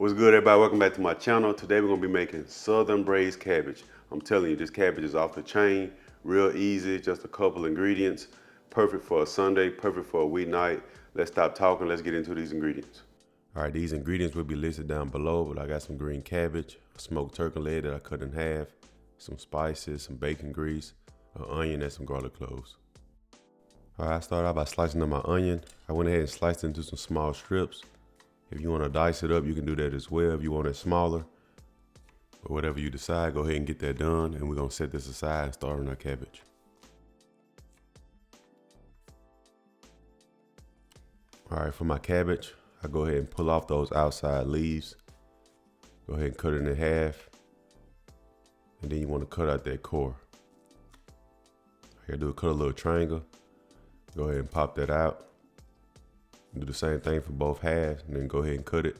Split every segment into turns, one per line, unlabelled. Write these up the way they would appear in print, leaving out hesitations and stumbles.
What's good, everybody? Welcome back to my channel. Today we're gonna be making southern braised cabbage. I'm telling you, this cabbage is off the chain, real easy, just a couple ingredients. Perfect for a Sunday, perfect for a weeknight. Let's stop talking, let's get into these ingredients. All right, these ingredients will be listed down below, but I got some green cabbage, a smoked turkey leg that I cut in half, some spices, some bacon grease, an onion, and some garlic cloves. All right, I started out by slicing up my onion. I went ahead and sliced it into some small strips. If you want to dice it up, you can do that as well. If you want it smaller, or whatever you decide, go ahead and get that done. And we're going to set this aside and start on our cabbage. All right, for my cabbage, I go ahead and pull off those outside leaves. Go ahead and cut it in half. And then you want to cut out that core. Here, cut a little triangle. Go ahead and pop that out. Do the same thing for both halves and then go ahead and cut it.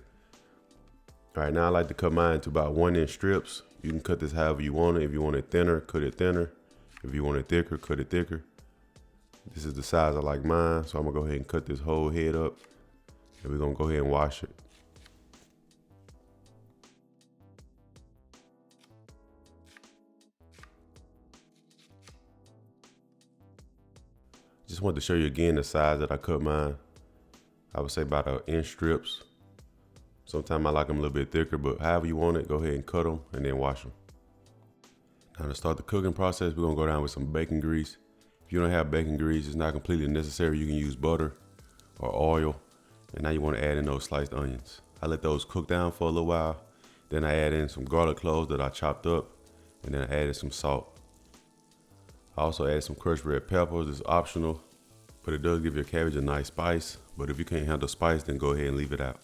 All right, now I like to cut mine into about 1-inch strips. You can cut this however you want it. If you want it thinner, cut it thinner. If you want it thicker, cut it thicker. This is the size I like mine, so I'm gonna go ahead and cut this whole head up and we're gonna go ahead and wash it. Just wanted to show you again the size that I cut mine. I would say about 1-inch strips. Sometimes I like them a little bit thicker, but however you want it, go ahead and cut them and then wash them. Now to start the cooking process, we're gonna go down with some bacon grease. If you don't have bacon grease, it's not completely necessary. You can use butter or oil. And now you wanna add in those sliced onions. I let those cook down for a little while. Then I add in some garlic cloves that I chopped up, and then I added some salt. I also added some crushed red peppers. It's optional, but it does give your cabbage a nice spice. But if you can't handle spice, then go ahead and leave it out.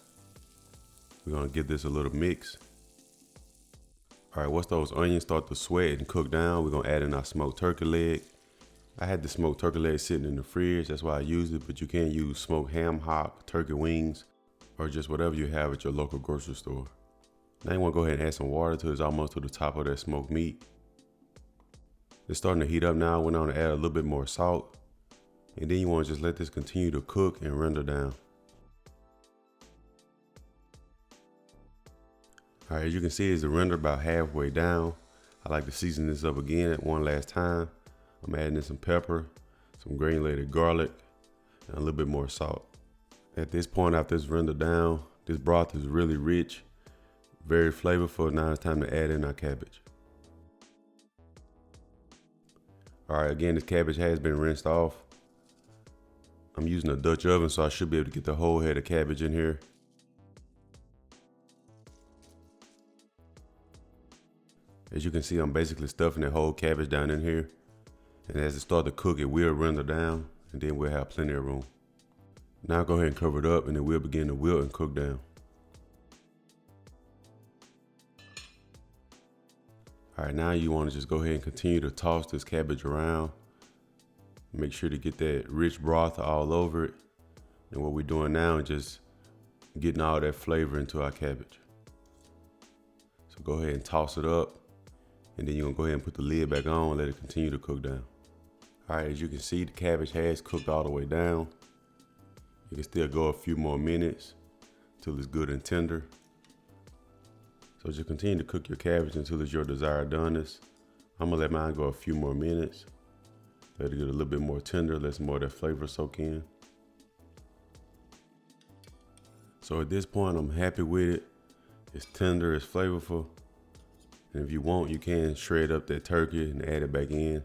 We're gonna give this a little mix. All right, once those onions start to sweat and cook down, we're gonna add in our smoked turkey leg. I had the smoked turkey leg sitting in the fridge, that's why I used it, but you can use smoked ham hock, turkey wings, or just whatever you have at your local grocery store. Now you wanna go ahead and add some water till it's almost to the top of that smoked meat. It's starting to heat up now. I went on to add a little bit more salt. And then you want to just let this continue to cook and render down. All right, as you can see, it's rendered about halfway down. I like to season this up again at one last time. I'm adding in some pepper, some granulated garlic, and a little bit more salt. At this point, after it's rendered down, this broth is really rich, very flavorful. Now it's time to add in our cabbage. All right, again, this cabbage has been rinsed off. I'm using a Dutch oven, so I should be able to get the whole head of cabbage in here. As you can see, I'm basically stuffing that whole cabbage down in here. And as it starts to cook, it will render down, and then we'll have plenty of room. Now go ahead and cover it up, and then we'll begin to wilt and cook down. All right, now you want to just go ahead and continue to toss this cabbage around. Make sure to get that rich broth all over it. And what we're doing now is just getting all that flavor into our cabbage. So go ahead and toss it up. And then you're gonna go ahead and put the lid back on and let it continue to cook down. All right, as you can see, the cabbage has cooked all the way down. You can still go a few more minutes until it's good and tender. So just continue to cook your cabbage until it's your desired doneness. I'm gonna let mine go a few more minutes. Let it get a little bit more tender, let some more of that flavor soak in. So at this point, I'm happy with it. It's tender, it's flavorful. And if you want, you can shred up that turkey and add it back in.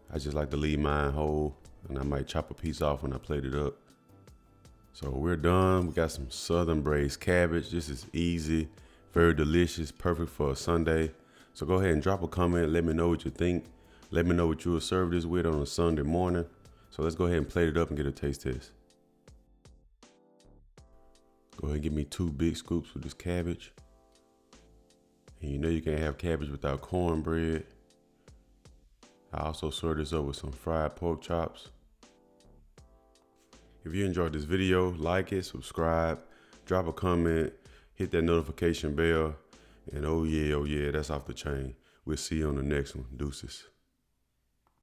I just like to leave mine whole, and I might chop a piece off when I plate it up. So we're done. We got some southern braised cabbage. This is easy, very delicious, perfect for a Sunday. So go ahead and drop a comment. Let me know what you think. Let me know what you will serve this with on a Sunday morning. So let's go ahead and plate it up and get a taste test. Go ahead and give me 2 big scoops of this cabbage. And you know you can't have cabbage without cornbread. I also serve this up with some fried pork chops. If you enjoyed this video, like it, subscribe, drop a comment, hit that notification bell, and oh yeah, that's off the chain. We'll see you on the next one. Deuces.